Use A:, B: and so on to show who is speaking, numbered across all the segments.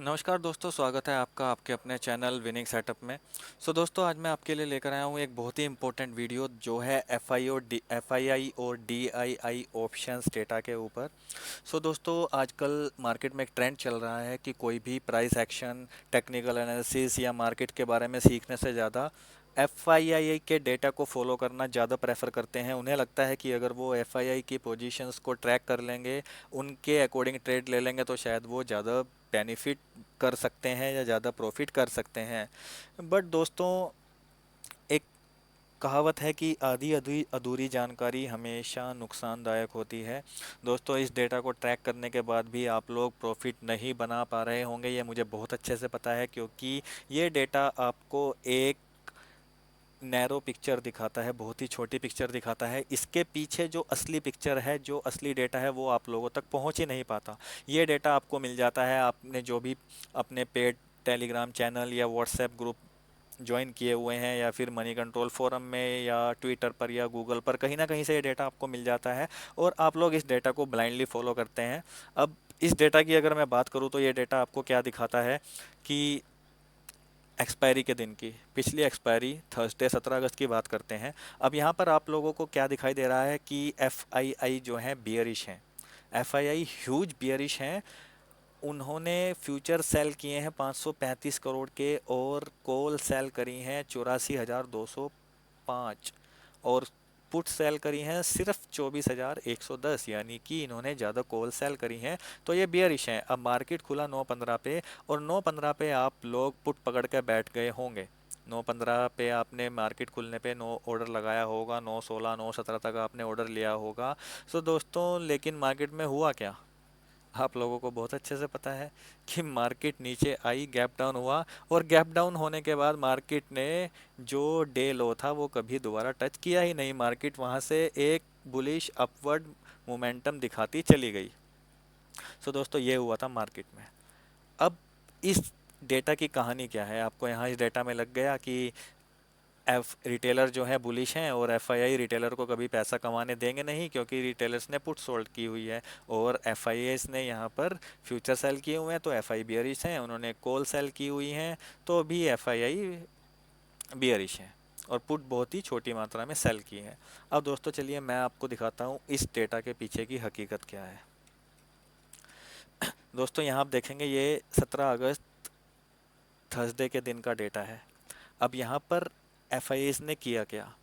A: नमस्कार दोस्तों, स्वागत है आपका आपके अपने चैनल विनिंग सेटअप में। दोस्तों, आज मैं आपके लिए लेकर आया हूँ एक बहुत ही इंपॉर्टेंट वीडियो जो है एफआईआई और डीआईआई ऑप्शंस डेटा के ऊपर। दोस्तों, आजकल मार्केट में एक ट्रेंड चल रहा है कि कोई भी प्राइस एक्शन, टेक्निकल एनालिसिस या मार्केट के बारे में सीखने से ज़्यादा एफआईआई के डेटा को फॉलो करना ज़्यादा प्रेफर करते हैं। उन्हें लगता है कि अगर वो एफआईआई की पोजीशंस को ट्रैक कर लेंगे, उनके अकॉर्डिंग ट्रेड ले लेंगे, तो शायद वो ज़्यादा बेनिफिट कर सकते हैं या ज़्यादा प्रॉफिट कर सकते हैं। बट दोस्तों, एक कहावत है कि आधी अधूरी अधूरी जानकारी हमेशा नुकसानदायक होती है। दोस्तों, इस डेटा को ट्रैक करने के बाद भी आप लोग प्रॉफिट नहीं बना पा रहे होंगे, ये मुझे बहुत अच्छे से पता है, क्योंकि ये डेटा आपको एक नैरो पिक्चर दिखाता है, बहुत ही छोटी पिक्चर दिखाता है। इसके पीछे जो असली पिक्चर है, जो असली डेटा है, वो आप लोगों तक पहुंच ही नहीं पाता। ये डेटा आपको मिल जाता है आपने जो भी अपने पेड टेलीग्राम चैनल या व्हाट्सएप ग्रुप ज्वाइन किए हुए हैं, या फिर मनी कंट्रोल फोरम में या ट्विटर पर या गूगल पर, कहीं ना कहीं से ये डेटा आपको मिल जाता है और आप लोग इस डेटा को ब्लाइंडली फॉलो करते हैं। अब इस डेटा की अगर मैं बात करूं, तो ये डेटा आपको क्या दिखाता है कि एक्सपायरी के दिन की पिछली एक्सपायरी थर्सडे 17 अगस्त की बात करते हैं। अब यहाँ पर आप लोगों को क्या दिखाई दे रहा है कि एफ आई आई जो है बियरिश हैं। F I I huge bearish हैं। उन्होंने फ्यूचर सेल किए हैं 535 करोड़ के, और कॉल सेल करी हैं 84,205, और पुट सेल करी हैं सिर्फ 24,110, यानी कि इन्होंने ज़्यादा कॉल सेल करी हैं। तो ये बियरिश हैं। अब मार्केट खुला 9:15 पे, और 9:15 पे आप लोग पुट पकड़ के बैठ गए होंगे। 9:15 पे आपने मार्केट खुलने पे नो ऑर्डर लगाया होगा, 9:16 9:17 तक आपने ऑर्डर लिया होगा। दोस्तों, लेकिन मार्केट में हुआ क्या, आप लोगों को बहुत अच्छे से पता है कि मार्केट नीचे आई, गैप डाउन हुआ, और गैप डाउन होने के बाद मार्केट ने जो डे लो था वो कभी दोबारा टच किया ही नहीं। मार्केट वहां से एक बुलिश अपवर्ड मोमेंटम दिखाती चली गई। दोस्तों, ये हुआ था मार्केट में। अब इस डेटा की कहानी क्या है, आपको यहाँ इस डेटा में लग गया कि एफ रिटेलर जो है बुलिश हैं, और एफआईआई रिटेलर को कभी पैसा कमाने देंगे नहीं, क्योंकि रिटेलर्स ने पुट सोल्ड की हुई है, और एफआईआईस ने यहाँ पर फ्यूचर सेल किए हुए हैं। तो एफआई बियरिश हैं, उन्होंने कॉल सेल की हुई हैं, तो भी एफआईआई बियरिश हैं, और पुट बहुत ही छोटी मात्रा में सेल की है। अब दोस्तों, चलिए मैं आपको दिखाता हूँ इस डेटा के पीछे की हकीकत क्या है। दोस्तों, यहाँ आप देखेंगे ये 17 अगस्त थर्सडे के दिन का डेटा है। अब यहाँ पर एफआईआईस ने किया क्या,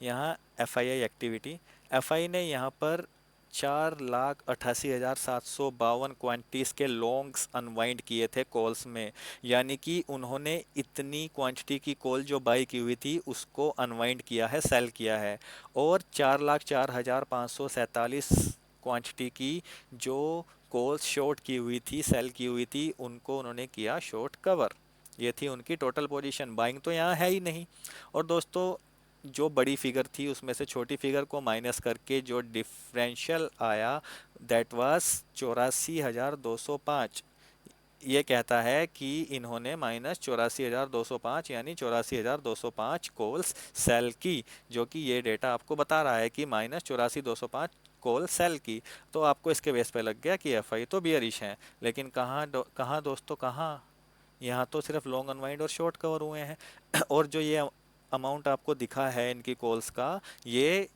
A: यहाँ एफआईआई एक्टिविटी, एफआई ने यहाँ पर 4,88,752 क्वांटिटीज़ के लॉन्ग्स अनवाइंड किए थे कॉल्स में। यानी कि उन्होंने इतनी क्वांटिटी की कॉल जो बाई की हुई थी उसको अनवाइंड किया है, सेल किया है। और 4,04,547 क्वांटिटी की जो कॉल्स शॉर्ट की हुई थी, सेल की हुई थी, उनको उन्होंने किया शॉर्ट कवर। ये थी उनकी टोटल पोजीशन। बाइंग तो यहाँ है ही नहीं। और दोस्तों, जो बड़ी फिगर थी उसमें से छोटी फिगर को माइनस करके जो डिफरेंशियल आया, दैट वाज 84,205। ये कहता है कि इन्होंने -84,205 यानी 84,205 कॉल्स सेल की, जो कि ये डेटा आपको बता रहा है कि -84,205 कॉल सेल की। तो आपको इसके बेस पे लग गया कि एफआई तो बियरिश है। लेकिन कहाँ दोस्तों, कहाँ, यहाँ तो सिर्फ लॉन्ग अनवाइंड और शॉर्ट कवर हुए हैं। और जो ये अमाउंट आपको दिखा है इनकी कॉल्स का, ये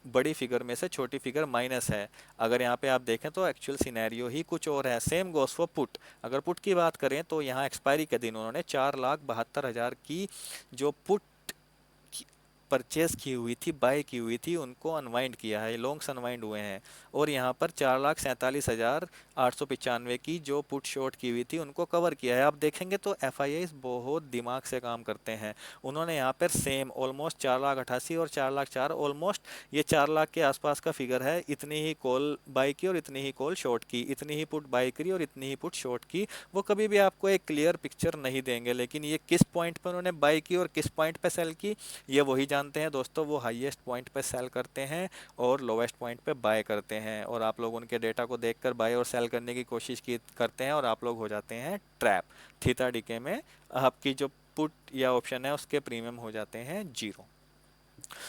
A: बड़ी फिगर में से छोटी फिगर माइनस है। अगर यहाँ पे आप देखें तो एक्चुअल सिनेरियो ही कुछ और है। Same goes for put. अगर पुट की बात करें तो यहाँ एक्सपायरी के दिन उन्होंने 4,72,000 की जो पुट परचेज की हुई थी, बाय की हुई थी, उनको अनवाइंड किया है, लॉन्ग्स अनवाइंड हुए हैं। और यहाँ पर 4,47,895 की जो पुट शॉर्ट की हुई थी उनको कवर किया है। आप देखेंगे तो एफ बहुत दिमाग से काम करते हैं। उन्होंने यहाँ पर सेम ऑलमोस्ट 4,88,000 और 4,04,000, ऑलमोस्ट ये 4 लाख के आसपास का फिगर है, इतनी ही कॉल बाय की और इतनी ही कॉल शॉर्ट की, इतनी ही पुट बाय करी और इतनी ही पुट शॉर्ट की। वो कभी भी आपको एक क्लियर पिक्चर नहीं देंगे, लेकिन ये किस पॉइंट पर उन्होंने बाय की और किस पॉइंट पर सेल की, ये वही जानते हैं दोस्तों। वो हाईएस्ट पॉइंट पे सेल करते हैं और लोवेस्ट पॉइंट पे बाय करते हैं, और आप लोग उनके डेटा को देखकर बाय और सेल करने की कोशिश की करते हैं, और आप लोग हो जाते हैं ट्रैप। थीटा डीके में आपकी जो पुट या ऑप्शन है उसके प्रीमियम हो जाते हैं जीरो।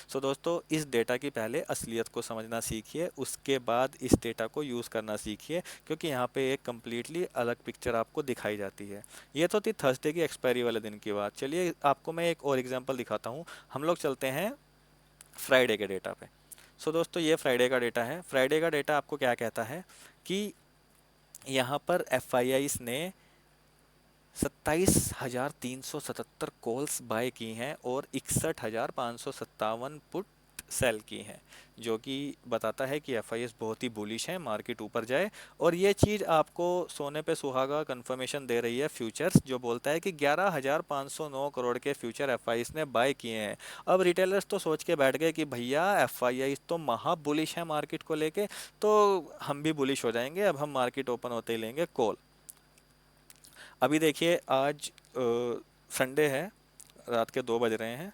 A: सो दोस्तों, इस डेटा की पहले असलियत को समझना सीखिए, उसके बाद इस डेटा को यूज़ करना सीखिए, क्योंकि यहाँ पे एक कम्प्लीटली अलग पिक्चर आपको दिखाई जाती है। ये तो थी थर्सडे की एक्सपायरी वाले दिन की बात। चलिए आपको मैं एक और एग्जांपल दिखाता हूँ। हम लोग चलते हैं फ्राइडे के डेटा पे। सो दोस्तों, ये फ्राइडे का डेटा है। फ्राइडे का डेटा आपको क्या कहता है कि यहाँ पर एफ ने 27,377 कॉल्स बाय की हैं और 61,557 पुट सेल की हैं, जो कि बताता है कि एफ बहुत ही बुलिश है, मार्केट ऊपर जाए। और ये चीज़ आपको सोने पे सुहागा कंफर्मेशन दे रही है फ्यूचर्स, जो बोलता है कि 11,509 करोड़ के फ्यूचर एफ ने बाय किए हैं। अब रिटेलर्स तो सोच के बैठ गए कि भैया एफ तो महा बुलिश है मार्केट को लेके, तो हम भी बुलिश हो जाएंगे, अब हम मार्केट ओपन होते ही लेंगे कॉल। अभी देखिए आज संडे है, रात के 2 बज रहे हैं,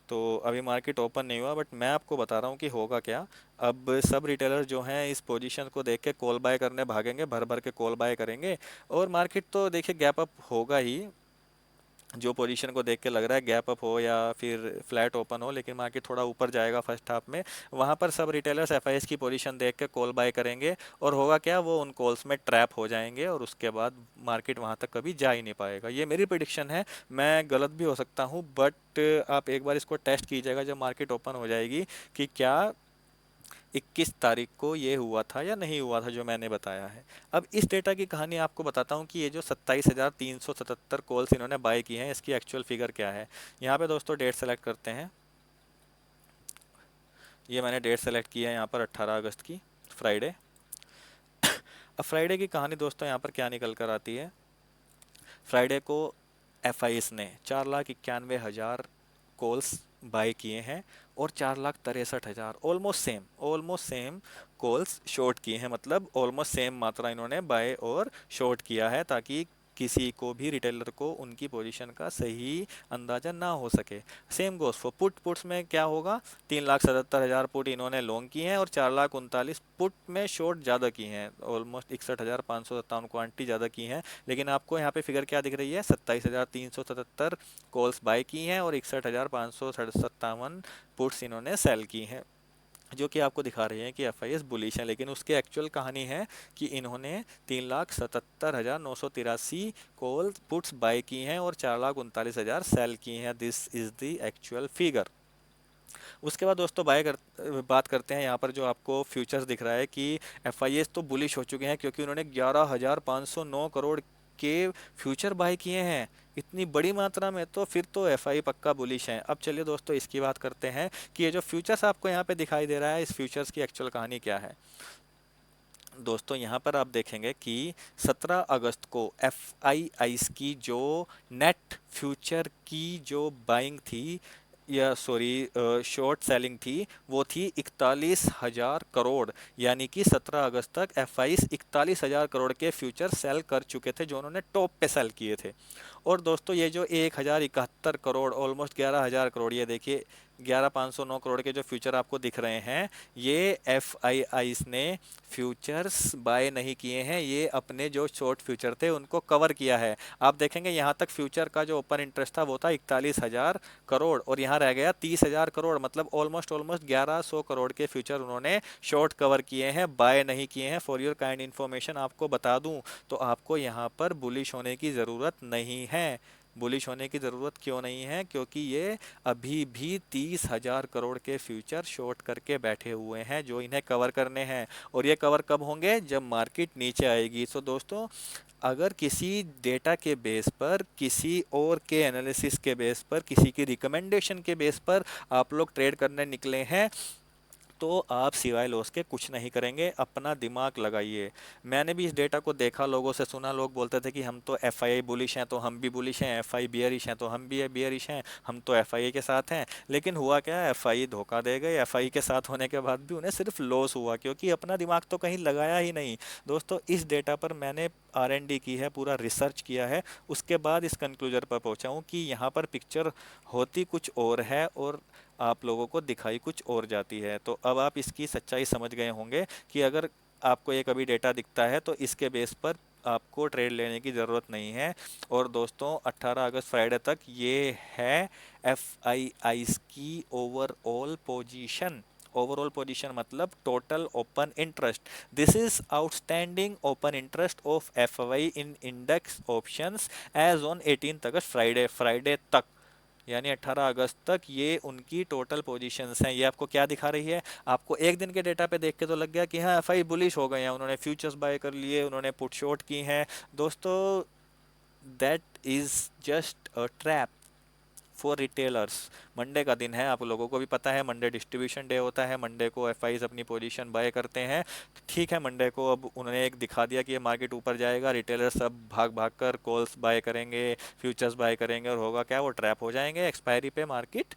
A: तो अभी मार्केट ओपन नहीं हुआ, बट मैं आपको बता रहा हूँ कि होगा क्या। अब सब रिटेलर जो हैं इस पोजीशन को देख के कॉल बाय करने भागेंगे, भर भर के कॉल बाय करेंगे, और मार्केट तो देखिए गैप अप होगा ही। जो पोजीशन को देख के लग रहा है गैप अप हो या फिर फ्लैट ओपन हो, लेकिन मार्केट थोड़ा ऊपर जाएगा फर्स्ट हाफ में। वहाँ पर सब रिटेलर्स एफ की पोजीशन देख के कॉल बाय करेंगे, और होगा क्या, वो उन कॉल्स में ट्रैप हो जाएंगे और उसके बाद मार्केट वहाँ तक कभी जा ही नहीं पाएगा। ये मेरी प्रिडिक्शन है, मैं गलत भी हो सकता हूँ, बट आप एक बार इसको टेस्ट कीजिएगा जब मार्केट ओपन हो जाएगी कि क्या 21 तारीख को ये हुआ था या नहीं हुआ था जो मैंने बताया है। अब इस डेटा की कहानी आपको बताता हूँ कि ये जो 27,377 कॉल्स इन्होंने बाय की हैं, इसकी एक्चुअल फिगर क्या है। यहाँ पे दोस्तों डेट सेलेक्ट करते हैं। ये मैंने डेट सेलेक्ट की है यहाँ पर 18 अगस्त की, फ्राइडे। अब फ्राइडे की कहानी दोस्तों यहाँ पर क्या निकल कर आती है। फ्राइडे को एफ ने 4,91,000 कॉल्स बाय किए हैं और 4,63,000, ऑलमोस्ट सेम कॉल्स शॉर्ट किए हैं। मतलब ऑलमोस्ट सेम मात्रा इन्होंने बाय और शॉर्ट किया है, ताकि किसी को भी रिटेलर को उनकी पोजीशन का सही अंदाजा ना हो सके। सेम गोस फॉर पुट्स में क्या होगा, 3,77,000 पुट इन्होंने लॉन्ग की हैं और 4,39,000 पुट में शॉर्ट ज़्यादा की हैं, ऑलमोस्ट 61,557 क्वांटिटी ज़्यादा की हैं। लेकिन आपको यहाँ पे फिगर क्या दिख रही है, 27,377 कॉल्स बाय की हैं और 61,557 पुट्स इन्होंने सेल की हैं, जो कि आपको दिखा रही हैं कि एफ बुलिश है। लेकिन उसके एक्चुअल कहानी है कि इन्होंने 3,77,983 कॉल पुट्स बाय की हैं और 4,39,000 सेल की हैं। This is the actual figure. उसके बाद दोस्तों बात करते हैं यहाँ पर जो आपको फ्यूचर्स दिख रहा है कि एफ तो बुलिश हो चुके हैं, क्योंकि उन्होंने 11,509 करोड़ के फ्यूचर बाय किए हैं इतनी बड़ी मात्रा में, तो फिर तो एफ पक्का बुलिश है। अब चलिए दोस्तों इसकी बात करते हैं कि ये जो फ्यूचर्स आपको यहाँ पे दिखाई दे रहा है, इस फ्यूचर्स की एक्चुअल कहानी क्या है। दोस्तों यहाँ पर आप देखेंगे कि 17 अगस्त को एफ की जो नेट फ्यूचर की जो बाइंग थी, या सॉरी शॉर्ट सेलिंग थी, वो थी 41,000 करोड़। यानी कि 17 अगस्त तक एफ 41,000 करोड़ के फ्यूचर सेल कर चुके थे, जो उन्होंने टॉप पे सेल किए थे। और दोस्तों ये जो 1,071 करोड़, ऑलमोस्ट 11,000 करोड़, ये देखिए 11,509 करोड़ के जो फ्यूचर आपको दिख रहे हैं, ये एफ ने फ्यूचर्स बाय नहीं किए हैं, ये अपने जो शॉर्ट फ्यूचर थे उनको कवर किया है। आप देखेंगे यहाँ तक फ्यूचर का जो ओपन इंटरेस्ट था वो था 41,000 करोड़, और यहाँ रह गया 30,000 करोड़। मतलब ऑलमोस्ट 1,100 करोड़ के फ्यूचर उन्होंने शॉर्ट कवर किए हैं, बाय नहीं किए हैं। फॉर योर काइंड इन्फॉर्मेशन आपको बता दूं तो आपको यहाँ पर बुलिश होने की ज़रूरत नहीं है। बुलिश होने की ज़रूरत क्यों नहीं है, क्योंकि ये अभी भी 30,000 करोड़ के फ्यूचर शॉर्ट करके बैठे हुए हैं, जो इन्हें कवर करने हैं। और ये कवर कब होंगे, जब मार्केट नीचे आएगी। सो दोस्तों, अगर किसी डेटा के बेस पर, किसी और के एनालिसिस के बेस पर, किसी की रिकमेंडेशन के बेस पर आप लोग ट्रेड करने निकले हैं, तो आप सिवाय लॉस के कुछ नहीं करेंगे। अपना दिमाग लगाइए। मैंने भी इस डेटा को देखा, लोगों से सुना, लोग बोलते थे कि हम तो एफ बुलिश हैं तो हम भी बुलिश हैं, एफ बियरिश हैं तो हम भी बियरिश हैं, हम तो एफ के साथ हैं। लेकिन हुआ क्या, एफ धोखा दे गए। एफ के साथ होने के बाद भी उन्हें सिर्फ लॉस हुआ, क्योंकि अपना दिमाग तो कहीं लगाया ही नहीं। दोस्तों इस डेटा पर मैंने R&D की है, पूरा रिसर्च किया है, उसके बाद इस कंक्लूजन पर पहुंचा हूँ कि यहाँ पर पिक्चर होती कुछ और है और आप लोगों को दिखाई कुछ और जाती है। तो अब आप इसकी सच्चाई समझ गए होंगे कि अगर आपको ये कभी डेटा दिखता है तो इसके बेस पर आपको ट्रेड लेने की ज़रूरत नहीं है। और दोस्तों 18 अगस्त फ्राइडे तक ये है एफ आई आईज की ओवरऑल पोजीशन। ओवरऑल पोजीशन मतलब total open interest. This is outstanding open interest of F I in index options as on 18 August Friday तक, यानी 18 अगस्त तक ये उनकी टोटल पोजीशंस हैं। ये आपको क्या दिखा रही है? आपको एक दिन के डेटा पे देख के तो लग गया कि हाँ एफआई बुलिश हो गए हैं, उन्होंने फ्यूचर्स बाय कर लिए, उन्होंने पुट शॉर्ट की हैं। दोस्तों that is just a trap for retailers. Monday का दिन है, आप लोगों को भी पता है मंडे डिस्ट्रीब्यूशन डे होता है, मंडे को एफआईज अपनी पोजीशन बाय करते हैं। ठीक है, मंडे को अब उन्होंने एक दिखा दिया कि ये मार्केट ऊपर जाएगा, रिटेलर्स सब भाग भाग कर कॉल्स बाय करेंगे, फ्यूचर्स बाय करेंगे, और होगा क्या, वो ट्रैप हो जाएंगे, एक्सपायरी पे मार्केट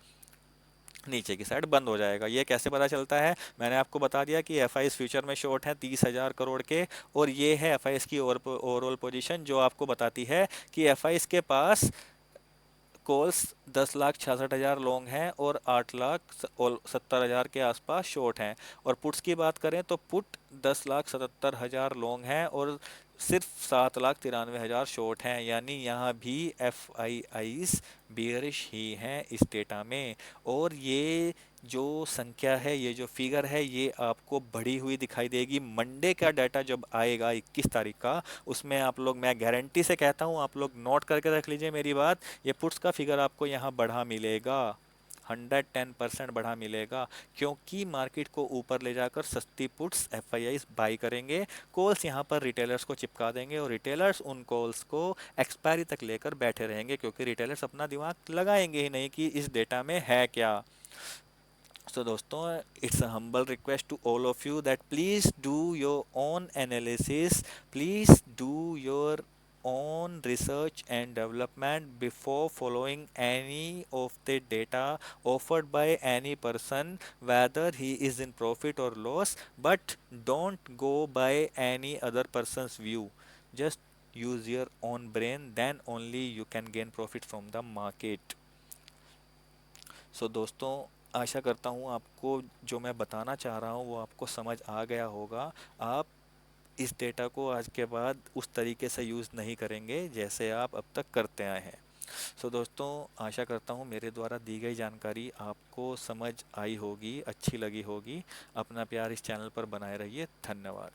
A: नीचे की साइड बंद हो जाएगा। ये कैसे पता चलता है? मैंने आपको बता दिया कि एफ फ्यूचर में शॉर्ट है 30,000 करोड़ के, और ये है एफ की ओवरऑल पोजीशन जो आपको बताती है कि एफ के पास कॉल्स 10,66,000 लॉन्ग हैं और 8,70,000 के आसपास शॉर्ट हैं। और पुट्स की बात करें तो पुट 10,77,000 लॉन्ग हैं और सिर्फ 7,93,000 शॉर्ट हैं, यानी यहाँ भी एफ आई आईज बियरिश ही हैं इस डेटा में। और ये जो संख्या है, ये जो फिगर है, ये आपको बढ़ी हुई दिखाई देगी मंडे का डाटा जब आएगा 21 तारीख का। उसमें आप लोग, मैं गारंटी से कहता हूँ, आप लोग नोट करके रख लीजिए मेरी बात, ये पुट्स का फिगर आपको यहाँ बढ़ा मिलेगा, 110% बढ़ा मिलेगा, क्योंकि मार्केट को ऊपर ले जाकर सस्ती पुट्स एफ आई बाई करेंगे। कॉल्स यहाँ पर रिटेलर्स को चिपका देंगे और रिटेलर्स उन कॉल्स को एक्सपायरी तक लेकर बैठे रहेंगे, क्योंकि रिटेलर्स अपना दिमाग लगाएंगे ही नहीं कि इस डेटा में है क्या। So दोस्तों, it's a humble request to all of you that please do your own analysis, please do your own research and development before following any of the data offered by any person, whether he is in profit or loss, but don't go by any other person's view. Just use your own brain, then only you can gain profit from the market. सो दोस्तों, आशा करता हूँ आपको जो मैं बताना चाह रहा हूँ वो आपको समझ आ गया होगा। आप इस डेटा को आज के बाद उस तरीके से यूज़ नहीं करेंगे जैसे आप अब तक करते आए हैं। सो दोस्तों, आशा करता हूँ मेरे द्वारा दी गई जानकारी आपको समझ आई होगी, अच्छी लगी होगी। अपना प्यार इस चैनल पर बनाए रहिए। धन्यवाद।